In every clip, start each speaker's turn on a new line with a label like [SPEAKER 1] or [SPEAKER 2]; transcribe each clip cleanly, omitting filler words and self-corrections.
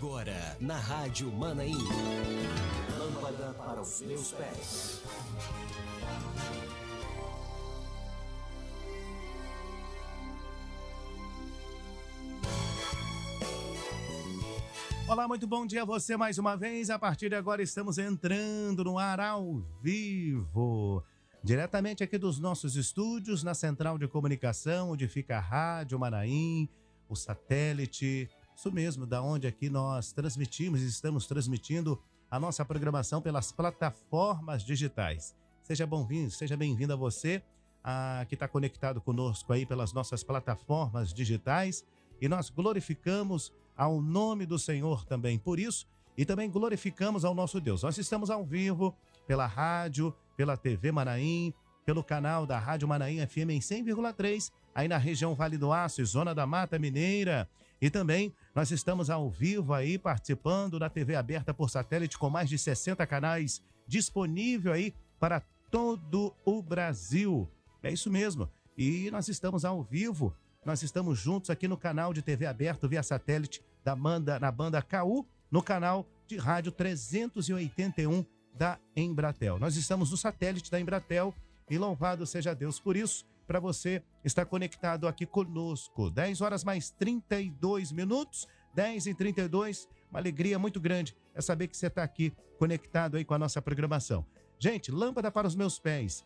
[SPEAKER 1] Agora, na Rádio Manaim. Lâmpada para os meus pés.
[SPEAKER 2] Olá, muito bom dia a você mais uma vez. A partir de agora estamos entrando no ar ao vivo. Diretamente aqui dos nossos estúdios, na central de comunicação, onde fica a Rádio Manaim, o satélite. Isso mesmo, da onde aqui nós transmitimos e estamos transmitindo a nossa programação pelas plataformas digitais. Seja bem-vindo, seja bem-vinda a você que está conectado conosco aí pelas nossas plataformas digitais. E nós glorificamos ao nome do Senhor também por isso e também glorificamos ao nosso Deus. Nós estamos ao vivo pela rádio, pela TV Manaim, pelo canal da Rádio Manaim FM em 100,3, aí na região Vale do Aço e Zona da Mata Mineira. E também nós estamos ao vivo aí participando da TV aberta por satélite com mais de 60 canais disponível aí para todo o Brasil. É isso mesmo. E nós estamos ao vivo, nós estamos juntos aqui no canal de TV aberto via satélite na banda KU, no canal de rádio 381 da Embratel. Nós estamos no satélite da Embratel e louvado seja Deus por isso. Para você estar conectado aqui conosco. 10 horas mais 32 minutos, 10h32, uma alegria muito grande é saber que você está aqui conectado aí com a nossa programação. Gente, lâmpada para os meus pés.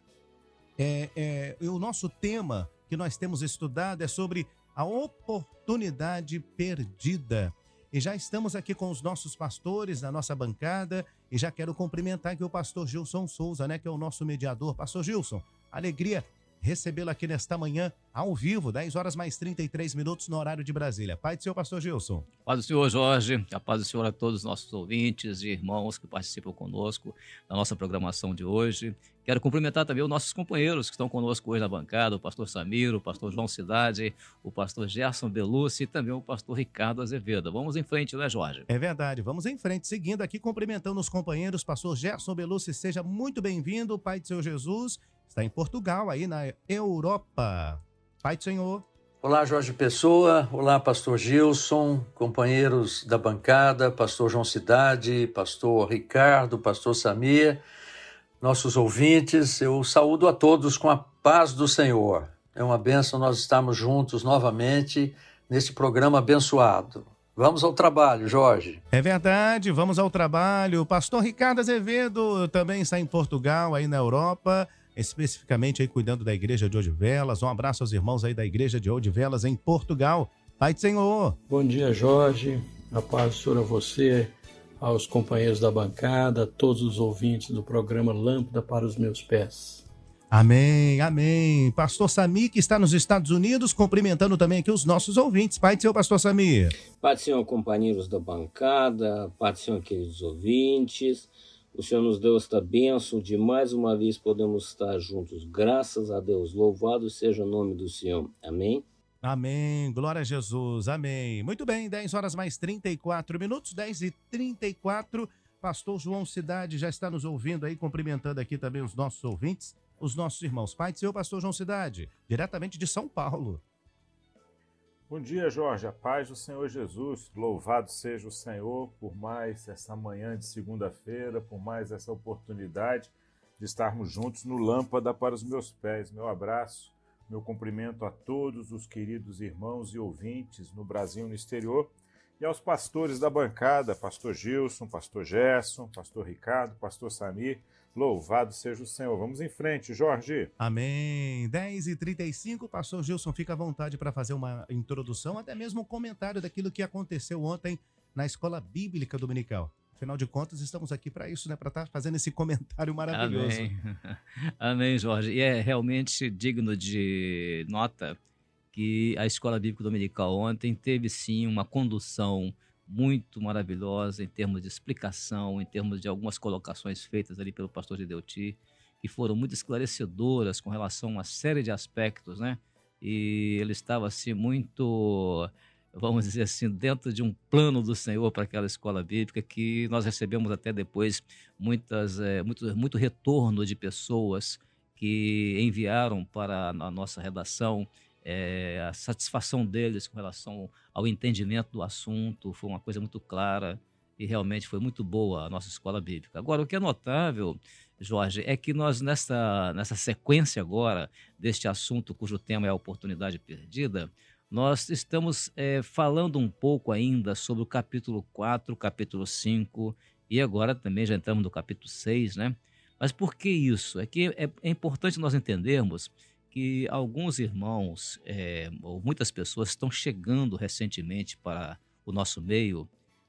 [SPEAKER 2] O nosso tema que nós temos estudado é sobre a oportunidade perdida. E já estamos aqui com os nossos pastores na nossa bancada e já quero cumprimentar aqui o pastor Gilson Souza, né, que é o nosso mediador. Pastor Gilson, alegria recebê-lo aqui nesta manhã, ao vivo, 10 horas mais 33 minutos no horário de Brasília. Pai do Senhor, pastor Gilson.
[SPEAKER 3] Paz do Senhor, Jorge. A paz do Senhor a todos os nossos ouvintes e irmãos que participam conosco na nossa programação de hoje. Quero cumprimentar também os nossos companheiros que estão conosco hoje na bancada, o pastor Samiro, o pastor João Cidade, o pastor Gerson Belucci e também o pastor Ricardo Azevedo. Vamos em frente, né, Jorge?
[SPEAKER 2] É verdade, vamos em frente. Seguindo aqui, cumprimentando os companheiros, pastor Gerson Belucci, seja muito bem-vindo, Pai do Senhor Jesus. Está em Portugal, aí na Europa. Pai do Senhor.
[SPEAKER 4] Olá, Jorge Pessoa. Olá, pastor Gilson, companheiros da bancada, pastor João Cidade, pastor Ricardo, pastor Samir, nossos ouvintes. Eu saúdo a todos com a paz do Senhor. É uma bênção nós estarmos juntos novamente nesse programa abençoado. Vamos ao trabalho, Jorge.
[SPEAKER 2] É verdade, vamos ao trabalho. O pastor Ricardo Azevedo também está em Portugal, aí na Europa, especificamente aí cuidando da igreja de Odivelas. Um abraço aos irmãos aí da igreja de Odivelas em Portugal. Pai do Senhor.
[SPEAKER 5] Bom dia, Jorge. A paz do Senhor a você, aos companheiros da bancada, a todos os ouvintes do programa Lâmpada para os meus pés.
[SPEAKER 2] Amém, amém. Pastor Samir, que está nos Estados Unidos, cumprimentando também aqui os nossos ouvintes. Pai do Senhor, pastor Samir.
[SPEAKER 6] Pai do Senhor, companheiros da bancada, Pai do Senhor, queridos ouvintes. O Senhor nos deu esta bênção de mais uma vez podemos estar juntos. Graças a Deus. Louvado seja o nome do Senhor. Amém?
[SPEAKER 2] Amém. Glória a Jesus. Amém. Muito bem, 10 horas mais 34 minutos, 10h34. Pastor João Cidade já está nos ouvindo aí, cumprimentando aqui também os nossos ouvintes, os nossos irmãos. Pai do Senhor, pastor João Cidade, diretamente de São Paulo.
[SPEAKER 7] Bom dia, Jorge. A paz do Senhor Jesus. Louvado seja o Senhor por mais essa manhã de segunda-feira, por mais essa oportunidade de estarmos juntos no Lâmpada para os meus pés. Meu abraço, meu cumprimento a todos os queridos irmãos e ouvintes no Brasil e no exterior e aos pastores da bancada, pastor Gilson, pastor Gerson, pastor Ricardo, pastor Samir. Louvado seja o Senhor. Vamos em frente, Jorge.
[SPEAKER 2] Amém. 10h35, pastor Gilson, fica à vontade para fazer uma introdução, até mesmo um comentário daquilo que aconteceu ontem na Escola Bíblica Dominical. Afinal de contas, estamos aqui para isso, né? Para estar fazendo esse comentário maravilhoso.
[SPEAKER 3] Amém. Amém, Jorge. E é realmente digno de nota que a Escola Bíblica Dominical ontem teve, sim, uma condução muito maravilhosa em termos de explicação, em termos de algumas colocações feitas ali pelo pastor Gedeuti, que foram muito esclarecedoras com relação a uma série de aspectos, né? E ele estava, assim, muito, vamos dizer assim, dentro de um plano do Senhor para aquela escola bíblica, que nós recebemos até depois muito retorno de pessoas que enviaram para a nossa redação A satisfação deles com relação ao entendimento do assunto foi uma coisa muito clara e realmente foi muito boa a nossa escola bíblica. Agora, o que é notável, Jorge, é que nós, nessa sequência agora deste assunto cujo tema é a oportunidade perdida, nós estamos falando um pouco ainda sobre o capítulo 4, capítulo 5 e agora também já entramos no capítulo 6, né? Mas por que isso? É que é importante nós entendermos que alguns irmãos, ou muitas pessoas estão chegando recentemente para o nosso meio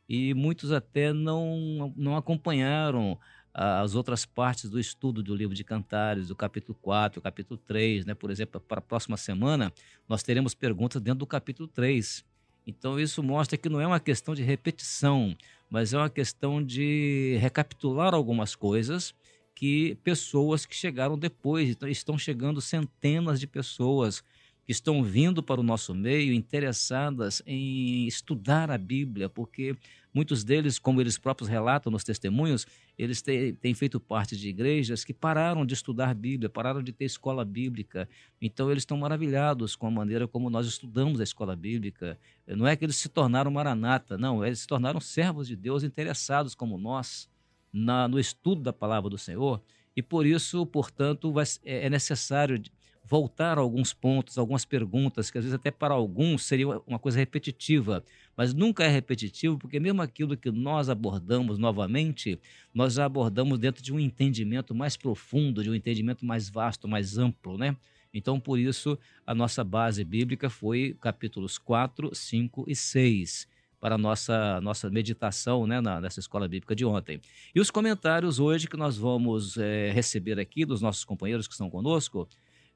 [SPEAKER 3] e muitos até não acompanharam as outras partes do estudo do livro de Cantares, do capítulo 4, capítulo 3, né? Por exemplo, para a próxima semana, nós teremos perguntas dentro do capítulo 3. Então, isso mostra que não é uma questão de repetição, mas é uma questão de recapitular algumas coisas que pessoas que chegaram depois, então estão chegando centenas de pessoas que estão vindo para o nosso meio interessadas em estudar a Bíblia, porque muitos deles, como eles próprios relatam nos testemunhos, eles têm feito parte de igrejas que pararam de estudar a Bíblia, pararam de ter escola bíblica. Então, eles estão maravilhados com a maneira como nós estudamos a escola bíblica. Não é que eles se tornaram maranata, não, eles se tornaram servos de Deus interessados como nós no estudo da palavra do Senhor. E por isso, portanto, é necessário voltar a alguns pontos, algumas perguntas, que às vezes até para alguns seria uma coisa repetitiva, mas nunca é repetitivo, porque mesmo aquilo que nós abordamos novamente, nós já abordamos dentro de um entendimento mais profundo, de um entendimento mais vasto, mais amplo, né? Então, por isso, a nossa base bíblica foi capítulos 4, 5 e 6, para a nossa meditação, né, nessa escola bíblica de ontem. E os comentários hoje que nós vamos receber aqui dos nossos companheiros que estão conosco,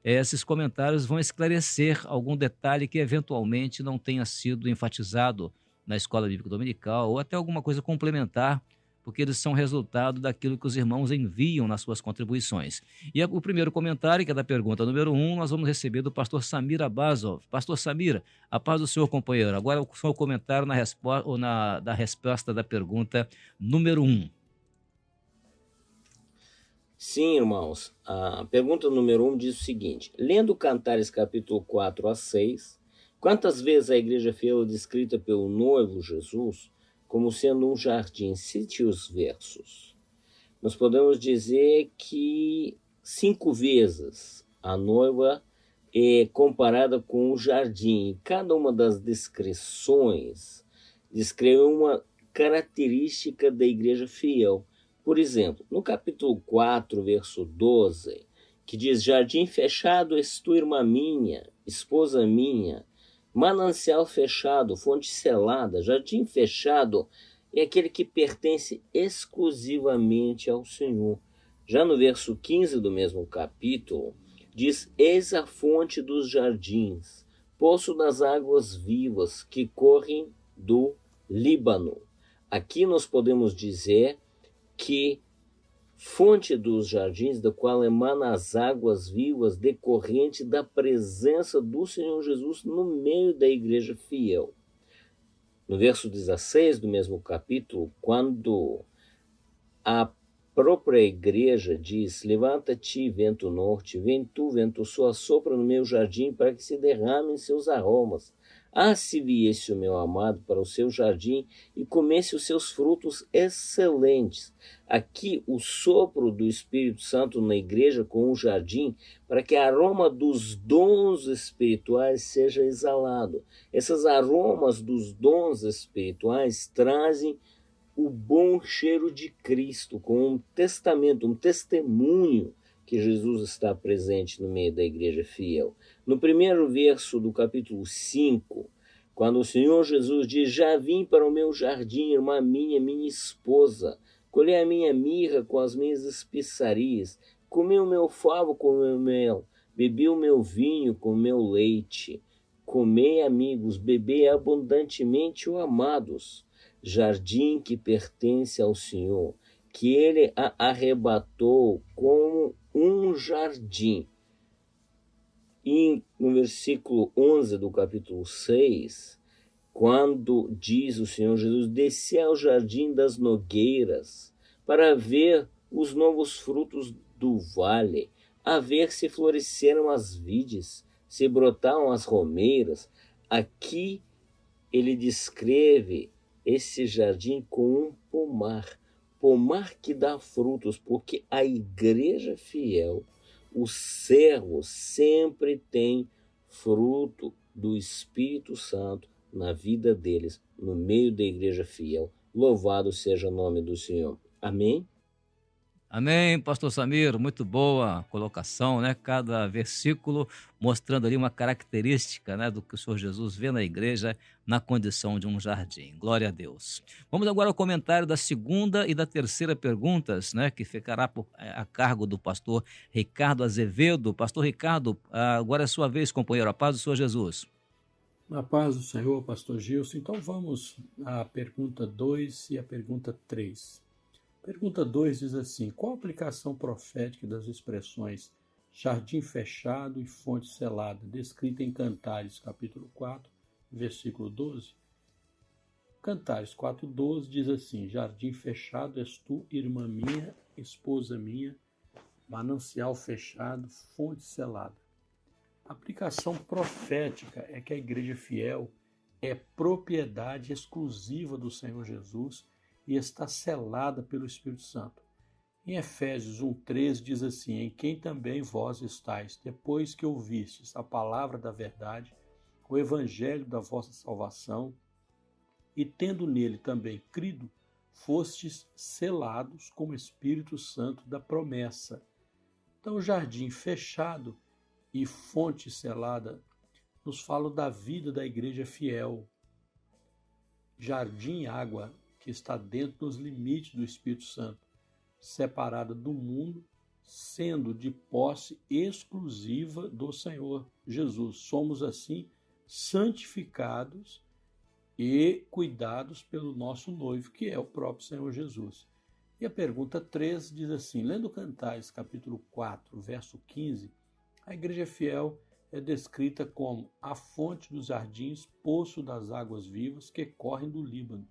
[SPEAKER 3] esses comentários vão esclarecer algum detalhe que eventualmente não tenha sido enfatizado na escola bíblica dominical ou até alguma coisa complementar, porque eles são resultado daquilo que os irmãos enviam nas suas contribuições. E o primeiro comentário, que é da pergunta número 1, nós vamos receber do pastor Samir Abazov. Pastor Samir, a paz do senhor, companheiro. Agora o seu comentário da resposta da pergunta número 1.
[SPEAKER 6] Sim, irmãos. A pergunta número 1 diz o seguinte: lendo Cantares capítulo 4 a 6, quantas vezes a igreja fiel é descrita pelo noivo Jesus como sendo um jardim? Cite os versos. Nós podemos dizer que 5 vezes a noiva é comparada com um jardim. Cada uma das descrições descreve uma característica da igreja fiel. Por exemplo, no capítulo 4, verso 12, que diz: jardim fechado és tu, irmã minha, esposa minha, manancial fechado, fonte selada. Jardim fechado é aquele que pertence exclusivamente ao Senhor. Já no verso 15 do mesmo capítulo, diz: eis a fonte dos jardins, poço das águas vivas que correm do Líbano. Aqui nós podemos dizer que fonte dos jardins, da qual emana as águas vivas decorrente da presença do Senhor Jesus no meio da igreja fiel. No verso 16 do mesmo capítulo, quando a própria igreja diz: levanta-te, vento norte, vem tu, vento sul, assopra no meu jardim para que se derramem seus aromas. Ah, se viesse o meu amado para o seu jardim e comesse os seus frutos excelentes. Aqui o sopro do Espírito Santo na igreja com o jardim, para que o aroma dos dons espirituais seja exalado. Esses aromas dos dons espirituais trazem o bom cheiro de Cristo, com um testamento, um testemunho que Jesus está presente no meio da igreja fiel. No primeiro verso do capítulo 5, quando o Senhor Jesus diz: já vim para o meu jardim, irmã minha esposa, colhei a minha mirra com as minhas especiarias, comi o meu favo com o meu mel, bebi o meu vinho com o meu leite. Comei, amigos, bebei abundantemente, ó amados. Jardim que pertence ao Senhor, que ele a arrebatou como um jardim. E no versículo 11 do capítulo 6, quando diz o Senhor Jesus: desci ao jardim das nogueiras para ver os novos frutos do vale, a ver se floresceram as vides, se brotaram as romeiras. Aqui ele descreve esse jardim com um pomar que dá frutos, porque a igreja fiel, os servos sempre têm fruto do Espírito Santo na vida deles, no meio da igreja fiel. Louvado seja o nome do Senhor. Amém?
[SPEAKER 3] Amém, pastor Samir, muito boa colocação, né? Cada versículo mostrando ali uma característica, né, do que o Senhor Jesus vê na igreja na condição de um jardim. Glória a Deus. Vamos agora ao comentário da segunda e da terceira perguntas, né, que ficará a cargo do pastor Ricardo Azevedo. Pastor Ricardo, agora é a sua vez, companheiro. A paz do Senhor Jesus.
[SPEAKER 5] Na paz do Senhor, pastor Gilson. Então vamos à pergunta 2 e à pergunta 3. Pergunta 2 diz assim: qual a aplicação profética das expressões jardim fechado e fonte selada, descrita em Cantares, capítulo 4, versículo 12? Cantares 4:12 diz assim: jardim fechado és tu, irmã minha, esposa minha, manancial fechado, fonte selada. A aplicação profética é que a igreja fiel é propriedade exclusiva do Senhor Jesus e está selada pelo Espírito Santo. Em Efésios 1:3 diz assim: em quem também vós estáis, depois que ouvistes a palavra da verdade, o evangelho da vossa salvação, e tendo nele também crido, fostes selados com o Espírito Santo da promessa. Então, o jardim fechado e fonte selada nos falam da vida da igreja fiel. Jardim, água que está dentro dos limites do Espírito Santo, separada do mundo, sendo de posse exclusiva do Senhor Jesus. Somos, assim, santificados e cuidados pelo nosso noivo, que é o próprio Senhor Jesus. E a pergunta 3 diz assim: lendo Cantares, capítulo 4, verso 15, a igreja fiel é descrita como a fonte dos jardins, poço das águas vivas que correm do Líbano.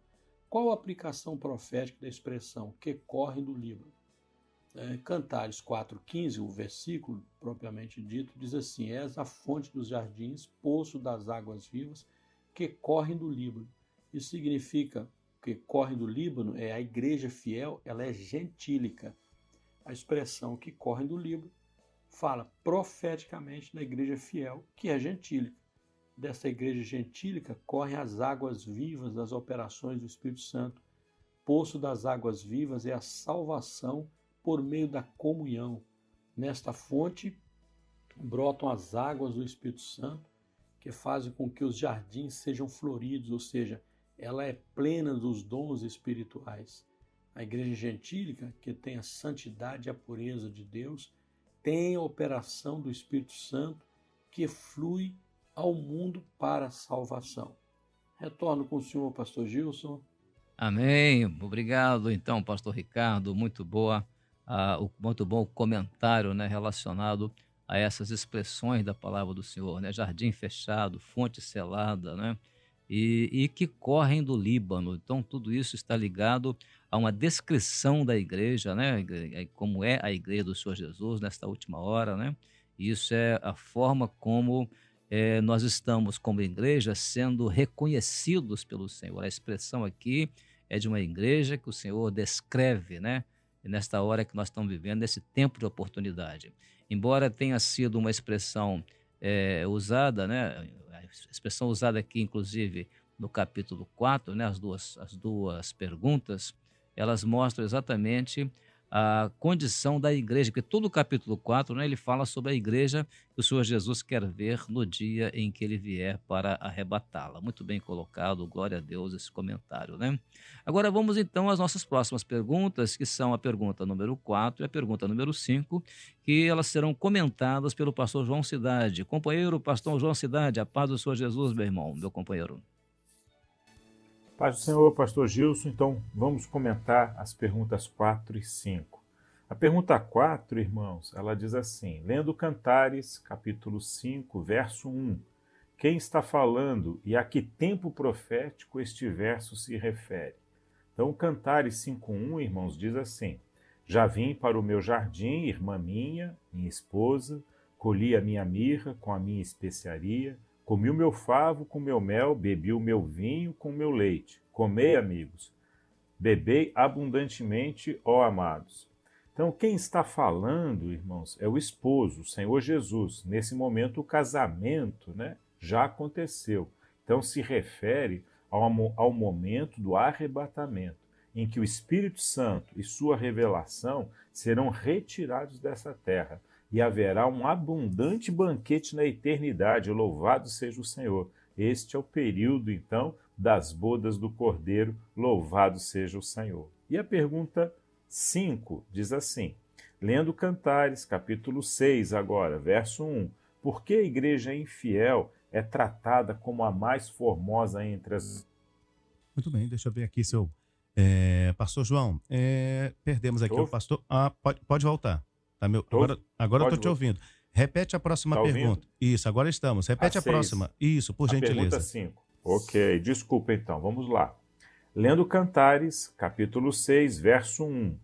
[SPEAKER 5] Qual a aplicação profética da expressão que correm do Líbano? Cantares 4:15, o versículo propriamente dito, diz assim: és a fonte dos jardins, poço das águas vivas que correm do Líbano. Isso significa que correm do Líbano é a igreja fiel, ela é gentílica. A expressão que correm do Líbano fala profeticamente da igreja fiel, que é gentílica. Dessa igreja gentílica correm as águas vivas das operações do Espírito Santo. Poço das águas vivas é a salvação por meio da comunhão. Nesta fonte brotam as águas do Espírito Santo, que fazem com que os jardins sejam floridos, ou seja, ela é plena dos dons espirituais. A igreja gentílica, que tem a santidade e a pureza de Deus, tem a operação do Espírito Santo que flui ao mundo para a salvação. Retorno com o senhor, pastor Gilson.
[SPEAKER 3] Amém. Obrigado, então, pastor Ricardo. Muito bom o comentário, né, relacionado a essas expressões da palavra do Senhor, né? Jardim fechado, fonte selada, né? E que correm do Líbano. Então, tudo isso está ligado a uma descrição da igreja, né? Como é a igreja do Senhor Jesus nesta última hora, né? Isso é a forma como nós estamos, como igreja, sendo reconhecidos pelo Senhor. A expressão aqui é de uma igreja que o Senhor descreve, né? Nesta hora que nós estamos vivendo, nesse tempo de oportunidade. Embora tenha sido uma expressão usada, né? A expressão usada aqui, inclusive, no capítulo 4, né? As duas perguntas, elas mostram exatamente a condição da igreja, porque todo o capítulo 4, né, ele fala sobre a igreja que o Senhor Jesus quer ver no dia em que ele vier para arrebatá-la. Muito bem colocado, glória a Deus, esse comentário, né? Agora vamos então às nossas próximas perguntas, que são a pergunta número 4 e a pergunta número 5, que elas serão comentadas pelo pastor João Cidade. Companheiro, pastor João Cidade, a paz do Senhor Jesus, meu irmão, meu companheiro.
[SPEAKER 7] Paz do Senhor, pastor Gilson. Então, vamos comentar as perguntas 4 e 5. A pergunta 4, irmãos, ela diz assim: lendo Cantares, capítulo 5, verso 1, quem está falando e a que tempo profético este verso se refere? Então, Cantares 5:1, irmãos, diz assim: já vim para o meu jardim, irmã minha, minha esposa, colhi a minha mirra com a minha especiaria, comi o meu favo com o meu mel, bebi o meu vinho com o meu leite. Comei, amigos, bebei abundantemente, ó amados. Então, quem está falando, irmãos, é o esposo, o Senhor Jesus. Nesse momento, o casamento, né, já aconteceu. Então, se refere ao momento do arrebatamento, em que o Espírito Santo e sua revelação serão retirados dessa terra e haverá um abundante banquete na eternidade. Louvado seja o Senhor. Este é o período, então, das bodas do Cordeiro. Louvado seja o Senhor. E a pergunta 5 diz assim, lendo Cantares, capítulo 6 agora, verso 1. Por que a igreja infiel é tratada como a mais formosa entre as...
[SPEAKER 2] Muito bem, deixa eu ver aqui seu... Pastor João, perdemos aqui o pastor... Pode voltar. Tá, agora eu estou te ouvindo. Repete a próxima pergunta.
[SPEAKER 7] Ouvindo?
[SPEAKER 2] Isso, agora estamos. Repete a próxima. Isso, por gentileza.
[SPEAKER 7] Pergunta 5. Ok, desculpa então, vamos lá. Lendo Cantares, capítulo 6, verso 1.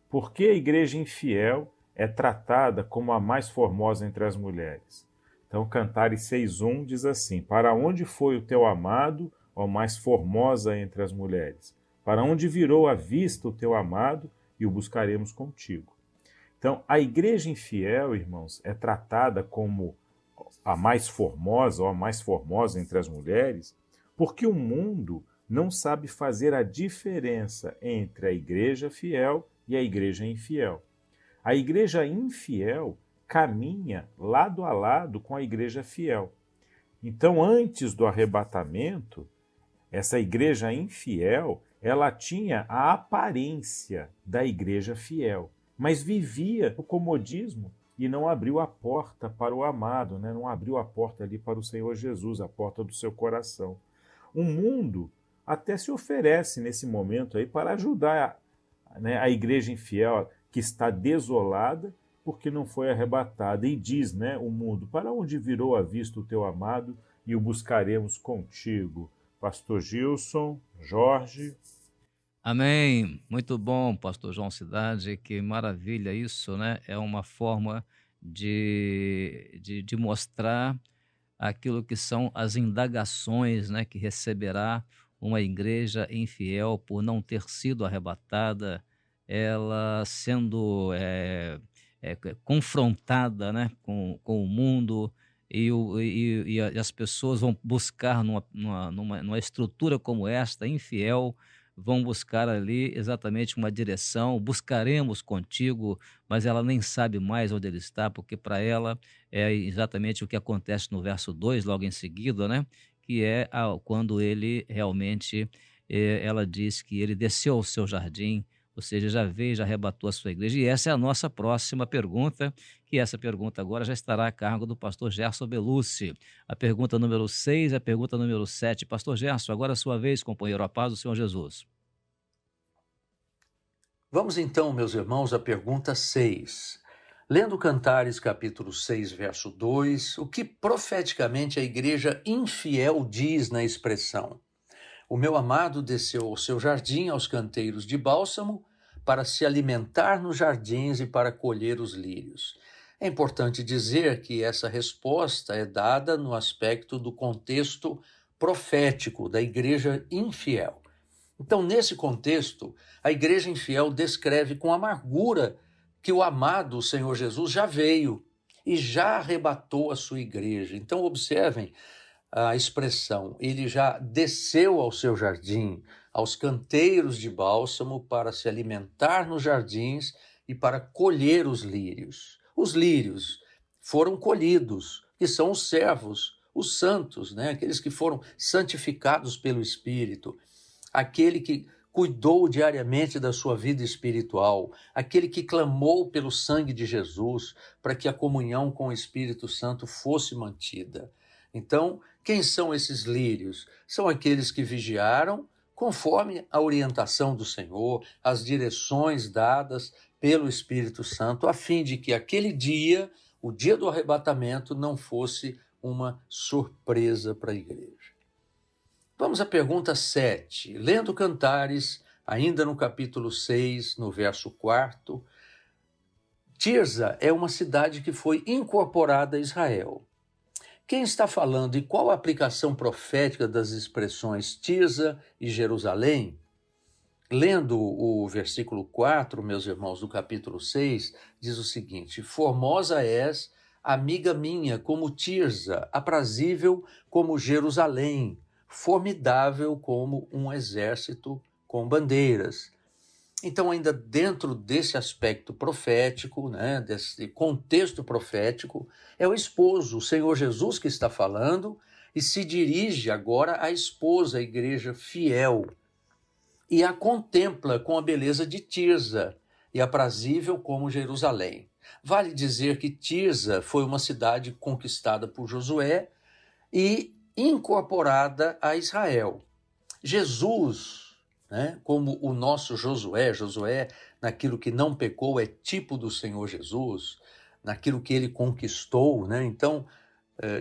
[SPEAKER 7] Por que a igreja infiel é tratada como a mais formosa entre as mulheres? Então, Cantares 6:1 diz assim, para onde foi o teu amado, ó mais formosa entre as mulheres? Para onde virou a vista o teu amado, e o buscaremos contigo. Então, a igreja infiel, irmãos, é tratada como a mais formosa, ou a mais formosa entre as mulheres, porque o mundo não sabe fazer a diferença entre a igreja fiel e a igreja infiel. A igreja infiel caminha lado a lado com a igreja fiel. Então, antes do arrebatamento, essa igreja infiel, ela tinha a aparência da igreja fiel, mas vivia no comodismo e não abriu a porta para o amado, né? Não abriu a porta ali para o Senhor Jesus, a porta do seu coração. O mundo até se oferece nesse momento aí para ajudar, né, a igreja infiel que está desolada porque não foi arrebatada. E diz, né, o mundo, para onde virou a vista o teu amado e o buscaremos contigo. Pastor Gilson, Jorge.
[SPEAKER 3] Amém. Muito bom, pastor João Cidade. Que maravilha isso, né? É uma forma de mostrar aquilo que são as indagações, né, que receberá uma igreja infiel por não ter sido arrebatada, ela sendo confrontada, né, com o mundo, e as pessoas vão buscar numa estrutura como esta, infiel, vão buscar ali exatamente uma direção, buscaremos contigo, mas ela nem sabe mais onde ele está, porque para ela é exatamente o que acontece no verso 2, logo em seguida, né? Que é quando ele realmente, ela diz que ele desceu ao seu jardim, ou seja, já veio, já arrebatou a sua igreja. E essa é a nossa próxima pergunta, que essa pergunta agora já estará a cargo do pastor Gerson Belucci. A pergunta número 6, a pergunta número 7. Pastor Gerson, agora é a sua vez, companheiro, a paz do Senhor Jesus.
[SPEAKER 4] Vamos então, meus irmãos, à pergunta 6. Lendo Cantares, capítulo 6, verso 2, o que profeticamente a igreja infiel diz na expressão: o meu amado desceu ao seu jardim, aos canteiros de bálsamo, para se alimentar nos jardins e para colher os lírios. É importante dizer que essa resposta é dada no aspecto do contexto profético da igreja infiel. Então, nesse contexto, a igreja infiel descreve com amargura que o amado, o Senhor Jesus, já veio e já arrebatou a sua igreja. Então, observem a expressão, ele já desceu ao seu jardim, aos canteiros de bálsamo, para se alimentar nos jardins e para colher os lírios. Os lírios foram colhidos, que são os servos, os santos, né? Aqueles que foram santificados pelo Espírito, aquele que cuidou diariamente da sua vida espiritual, aquele que clamou pelo sangue de Jesus para que a comunhão com o Espírito Santo fosse mantida. Então, quem são esses lírios? São aqueles que vigiaram conforme a orientação do Senhor, as direções dadas pelo Espírito Santo, a fim de que aquele dia, o dia do arrebatamento, não fosse uma surpresa para a igreja. Vamos à pergunta 7. Lendo Cantares, ainda no capítulo 6, no verso 4, Tirza é uma cidade que foi incorporada a Israel. Quem está falando e qual a aplicação profética das expressões Tirza e Jerusalém? Lendo o versículo 4, meus irmãos, do capítulo 6, diz o seguinte: Formosa és, amiga minha, como Tirza, aprazível como Jerusalém, formidável como um exército com bandeiras. Então, ainda dentro desse aspecto profético, né, desse contexto profético, é o esposo, o Senhor Jesus, que está falando e se dirige agora à esposa, à igreja fiel, e a contempla com a beleza de Tirza e aprazível como Jerusalém. Vale dizer que Tirza foi uma cidade conquistada por Josué e incorporada a Israel. Jesus, né, como o nosso Josué, naquilo que não pecou, é tipo do Senhor Jesus, naquilo que ele conquistou, né? Então,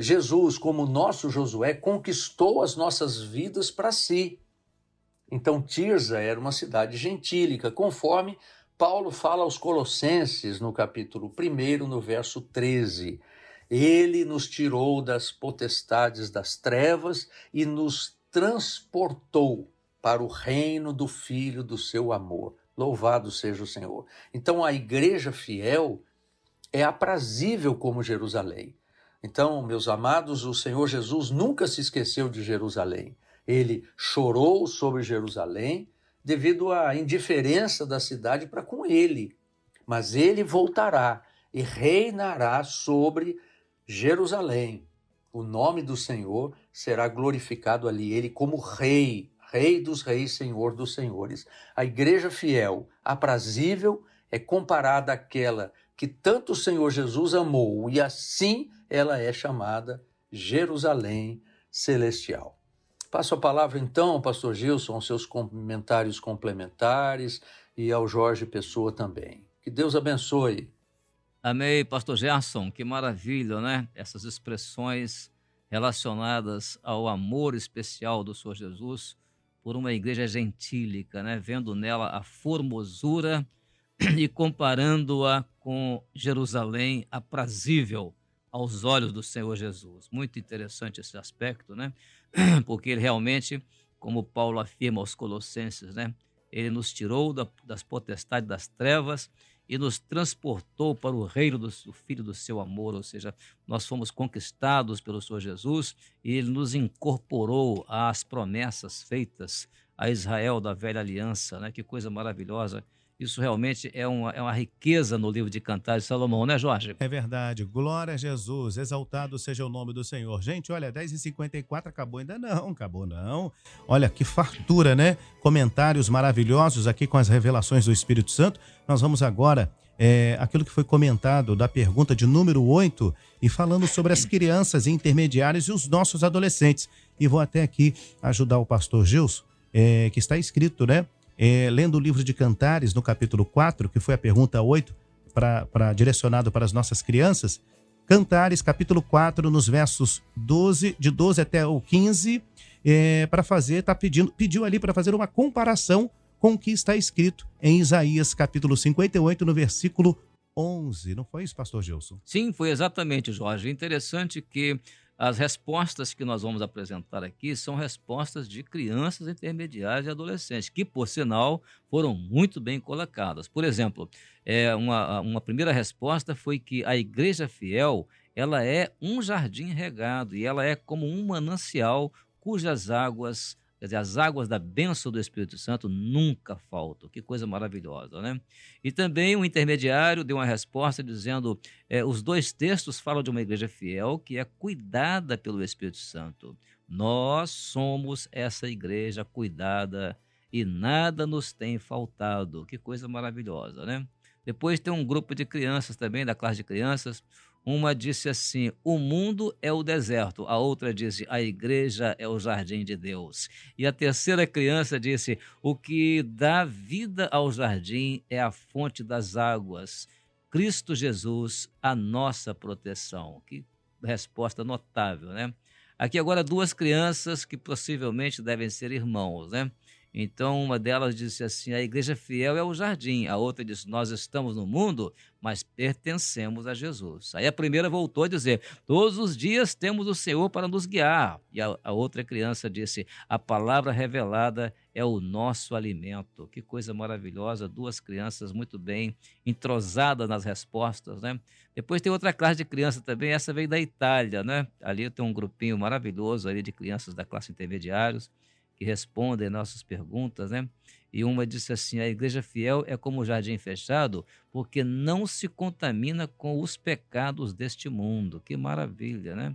[SPEAKER 4] Jesus, como o nosso Josué, conquistou as nossas vidas para si. Então, Tirza era uma cidade gentílica, conforme Paulo fala aos Colossenses, no capítulo 1, no verso 13. Ele nos tirou das potestades das trevas e nos transportou para o reino do Filho do seu amor. Louvado seja o Senhor. Então, a igreja fiel é aprazível como Jerusalém. Então, meus amados, o Senhor Jesus nunca se esqueceu de Jerusalém. Ele chorou sobre Jerusalém devido à indiferença da cidade para com ele. Mas ele voltará e reinará sobre Jerusalém. O nome do Senhor será glorificado ali, ele como rei, rei dos reis, senhor dos senhores. A igreja fiel, aprazível, é comparada àquela que tanto o Senhor Jesus amou, e assim ela é chamada Jerusalém celestial. Passo a palavra, então, ao pastor Gilson, aos seus comentários complementares e ao Jorge Pessoa também. Que Deus abençoe.
[SPEAKER 3] Amém, pastor Gerson, que maravilha, né? Essas expressões relacionadas ao amor especial do Senhor Jesus por uma igreja gentílica, né? Vendo nela a formosura e comparando-a com Jerusalém aprazível aos olhos do Senhor Jesus. Muito interessante esse aspecto, né? Porque ele realmente, como Paulo afirma aos Colossenses, né? Ele nos tirou das potestades das trevas e nos transportou para o reino do Filho do seu amor, ou seja, nós fomos conquistados pelo Senhor Jesus e ele nos incorporou às promessas feitas a Israel da velha aliança, né? Que coisa maravilhosa. Isso realmente é uma riqueza no livro de Cantares de Salomão, né, Jorge?
[SPEAKER 2] É verdade. Glória a Jesus. Exaltado seja o nome do Senhor. Gente, olha, 10h54 acabou ainda não. Acabou não. Olha, que fartura, né? Comentários maravilhosos aqui com as revelações do Espírito Santo. Nós vamos agora, aquilo que foi comentado da pergunta de número 8 e falando sobre as crianças intermediárias e os nossos adolescentes. E vou até aqui ajudar o pastor Gilson, que está escrito, né? Lendo o livro de Cantares, no capítulo 4, que foi a pergunta 8, direcionado para as nossas crianças. Cantares, capítulo 4, nos versos 12, de 12 até o 15, pediu ali para fazer uma comparação com o que está escrito em Isaías, capítulo 58, no versículo 11. Não foi isso, pastor Gilson?
[SPEAKER 3] Sim, foi exatamente, Jorge. Interessante que as respostas que nós vamos apresentar aqui são respostas de crianças intermediárias e adolescentes, que, por sinal, foram muito bem colocadas. Por exemplo, uma primeira resposta foi que a igreja fiel, ela é um jardim regado e ela é como um manancial cujas águas, quer dizer, as águas da bênção do Espírito Santo nunca faltam. Que coisa maravilhosa, né? E também o intermediário deu uma resposta dizendo, os dois textos falam de uma igreja fiel que é cuidada pelo Espírito Santo. Nós somos essa igreja cuidada e nada nos tem faltado. Que coisa maravilhosa, né? Depois tem um grupo de crianças também, da classe de crianças. Uma disse assim, o mundo é o deserto. A outra disse, a igreja é o jardim de Deus. E a terceira criança disse, o que dá vida ao jardim é a fonte das águas. Cristo Jesus, a nossa proteção. Que resposta notável, né? Aqui agora duas crianças que possivelmente devem ser irmãos, né? Então, uma delas disse assim: a igreja fiel é o jardim. A outra disse: nós estamos no mundo, mas pertencemos a Jesus. Aí a primeira voltou a dizer: todos os dias temos o Senhor para nos guiar. E a outra criança disse: a palavra revelada é o nosso alimento. Que coisa maravilhosa, duas crianças muito bem entrosadas nas respostas, né? Depois tem outra classe de criança também, essa veio da Itália, né? Ali tem um grupinho maravilhoso ali de crianças da classe intermediários que respondem nossas perguntas, né? E uma disse assim: a igreja fiel é como o jardim fechado, porque não se contamina com os pecados deste mundo. Que maravilha, né?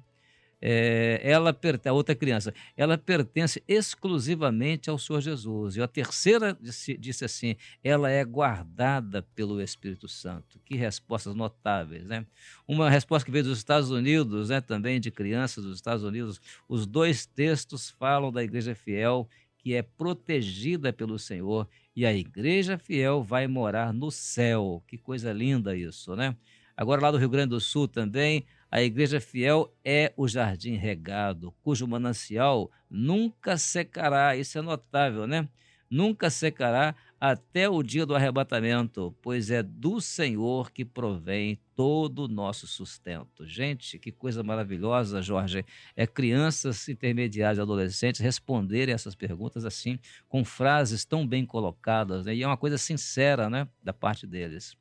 [SPEAKER 3] A outra criança, ela pertence exclusivamente ao Senhor Jesus. E a terceira disse assim: ela é guardada pelo Espírito Santo. Que respostas notáveis, né? Uma resposta que veio dos Estados Unidos, né, também de crianças dos Estados Unidos. Os dois textos falam da igreja fiel, que é protegida pelo Senhor, e a igreja fiel vai morar no céu. Que coisa linda isso, né? Agora, lá do Rio Grande do Sul também, a igreja fiel é o jardim regado, cujo manancial nunca secará. Isso é notável, né? Nunca secará até o dia do arrebatamento, pois é do Senhor que provém todo o nosso sustento. Gente, que coisa maravilhosa, Jorge. É crianças intermediárias e adolescentes responderem essas perguntas assim, com frases tão bem colocadas, né? E é uma coisa sincera, né, da parte deles.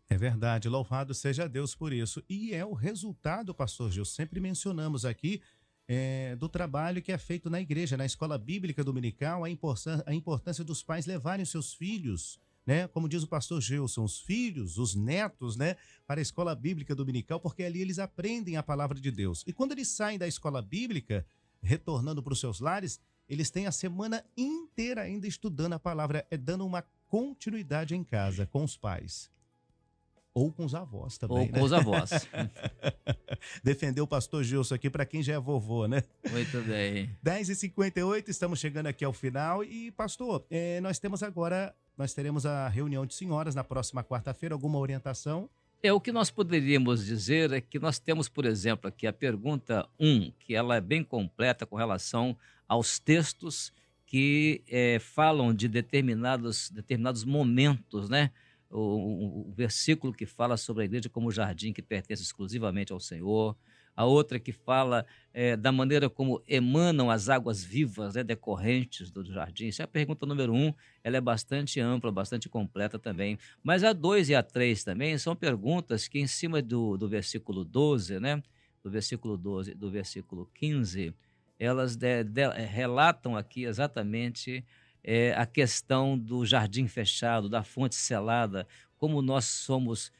[SPEAKER 2] É verdade, louvado seja Deus por isso. E é o resultado, pastor Gil, sempre mencionamos aqui, do trabalho que é feito na igreja, na escola bíblica dominical, a importância dos pais levarem os seus filhos, né? Como diz o pastor Gilson, os filhos, os netos, né? Para a escola bíblica dominical, porque ali eles aprendem a palavra de Deus. E quando eles saem da escola bíblica, retornando para os seus lares, eles têm a semana inteira ainda estudando a palavra, dando uma continuidade em casa com os pais. Ou com os avós também,
[SPEAKER 3] Ou com os avós.
[SPEAKER 2] Defendeu o pastor Gilson aqui para quem já é vovô, né?
[SPEAKER 3] Muito bem.
[SPEAKER 2] 10h58, estamos chegando aqui ao final. E, pastor, nós teremos a reunião de senhoras na próxima quarta-feira. Alguma orientação?
[SPEAKER 3] O que nós poderíamos dizer é que nós temos, por exemplo, aqui a pergunta 1, que ela é bem completa com relação aos textos que falam de determinados momentos, né? O versículo que fala sobre a igreja como jardim que pertence exclusivamente ao Senhor. A outra que fala da maneira como emanam as águas vivas, né, decorrentes do jardim. Essa é a pergunta número 1, ela é bastante ampla, bastante completa também. Mas a 2 e a 3 também são perguntas que, em cima do versículo 12, né, do versículo 12 do versículo 15, elas relatam aqui exatamente a questão do jardim fechado, da fonte selada, como nós somos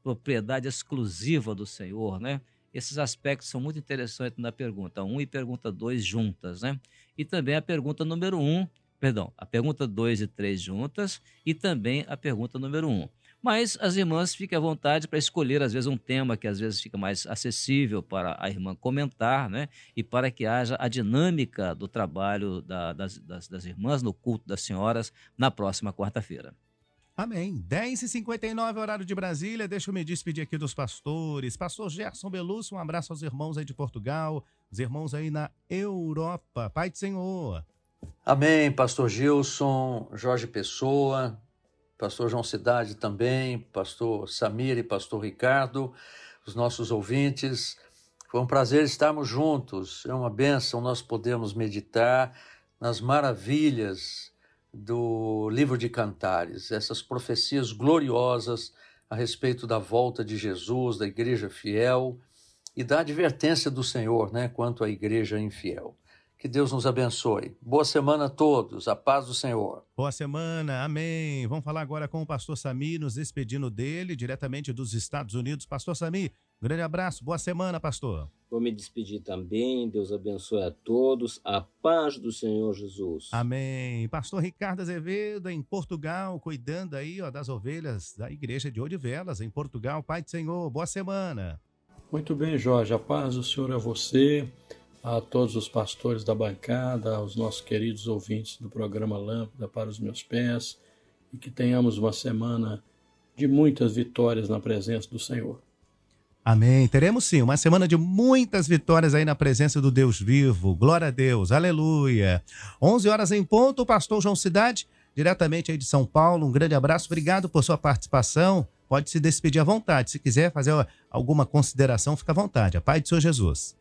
[SPEAKER 3] propriedade exclusiva do Senhor, né? Esses aspectos são muito interessantes na pergunta 1 e pergunta 2 juntas, né? E também a pergunta número a pergunta 2 e 3 juntas e também a pergunta número 1. Mas as irmãs fiquem à vontade para escolher, às vezes, um tema que às vezes fica mais acessível para a irmã comentar, né? E para que haja a dinâmica do trabalho das irmãs no culto das senhoras na próxima quarta-feira.
[SPEAKER 2] Amém. 10h59, horário de Brasília. Deixa eu me despedir aqui dos pastores. Pastor Gerson Belusso, um abraço aos irmãos aí de Portugal, os irmãos aí na Europa. Pai do Senhor.
[SPEAKER 4] Amém, pastor Gilson, Jorge Pessoa, pastor João Cidade também, pastor Samir e pastor Ricardo, os nossos ouvintes. Foi um prazer estarmos juntos. É uma bênção nós podemos meditar nas maravilhas do livro de Cantares, essas profecias gloriosas a respeito da volta de Jesus, da igreja fiel e da advertência do Senhor, né, quanto à igreja infiel. Que Deus nos abençoe. Boa semana a todos. A paz do Senhor.
[SPEAKER 2] Boa semana. Amém. Vamos falar agora com o pastor Samir, nos despedindo dele, diretamente dos Estados Unidos. Pastor Samir, um grande abraço. Boa semana, pastor.
[SPEAKER 6] Vou me despedir também. Deus abençoe a todos. A paz do Senhor Jesus.
[SPEAKER 2] Amém. Pastor Ricardo Azevedo, em Portugal, cuidando aí das ovelhas da igreja de Odivelas, em Portugal. Pai do Senhor, boa semana.
[SPEAKER 5] Muito bem, Jorge. A paz do Senhor é você, a todos os pastores da bancada, aos nossos queridos ouvintes do programa Lâmpada para os Meus Pés, e que tenhamos uma semana de muitas vitórias na presença do Senhor.
[SPEAKER 2] Amém. Teremos sim uma semana de muitas vitórias aí na presença do Deus vivo. Glória a Deus. Aleluia. 11 horas em ponto, o pastor João Cidade, diretamente aí de São Paulo. Um grande abraço. Obrigado por sua participação. Pode se despedir à vontade. Se quiser fazer alguma consideração, fica à vontade. A paz do Senhor Jesus.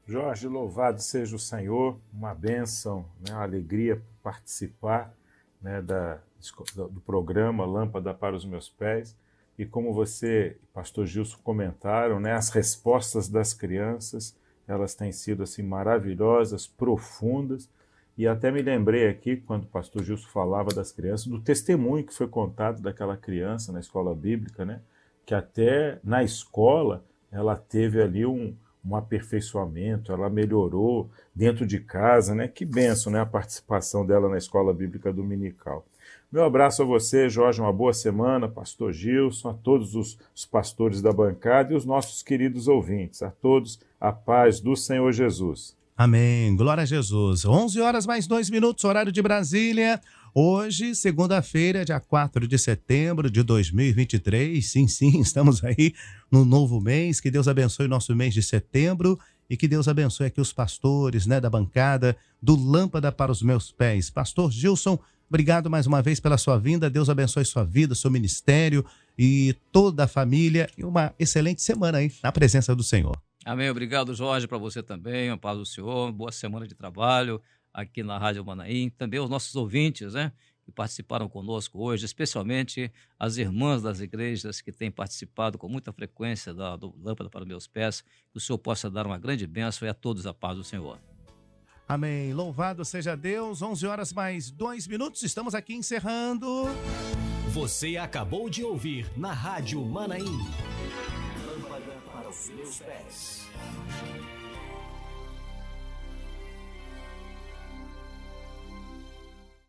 [SPEAKER 7] Jorge, louvado seja o Senhor. Uma bênção, né? Uma alegria participar, né, do programa Lâmpada para os Meus Pés. E como você e pastor Gilson comentaram, né, as respostas das crianças, elas têm sido assim maravilhosas, profundas, e até me lembrei aqui, quando o pastor Gilson falava das crianças, do testemunho que foi contado daquela criança na escola bíblica, né, que até na escola ela teve ali um aperfeiçoamento, ela melhorou dentro de casa, né? Que bênção, né, a participação dela na escola bíblica dominical. Meu abraço a você, Jorge, uma boa semana, pastor Gilson, a todos os pastores da bancada e os nossos queridos ouvintes, a todos a paz do Senhor Jesus.
[SPEAKER 2] Amém, glória a Jesus. 11 horas mais 2 minutos, horário de Brasília. Hoje, segunda-feira, dia 4 de setembro de 2023. Sim, estamos aí no novo mês. Que Deus abençoe o nosso mês de setembro e que Deus abençoe aqui os pastores, né, da bancada do Lâmpada para os Meus Pés. Pastor Gilson, obrigado mais uma vez pela sua vinda. Deus abençoe sua vida, seu ministério e toda a família. E uma excelente semana aí na presença do Senhor.
[SPEAKER 3] Amém. Obrigado, Jorge, para você também. A paz do Senhor. Boa semana de trabalho aqui na Rádio Manaim. Também os nossos ouvintes, né, que participaram conosco hoje, especialmente as irmãs das igrejas que têm participado com muita frequência do Lâmpada para os Meus Pés. Que o Senhor possa dar uma grande bênção e a todos a paz do Senhor.
[SPEAKER 2] Amém. Louvado seja Deus. 11 horas mais 2 minutos. Estamos aqui encerrando.
[SPEAKER 1] Você acabou de ouvir na Rádio Manaim. Lâmpada para os meus pés.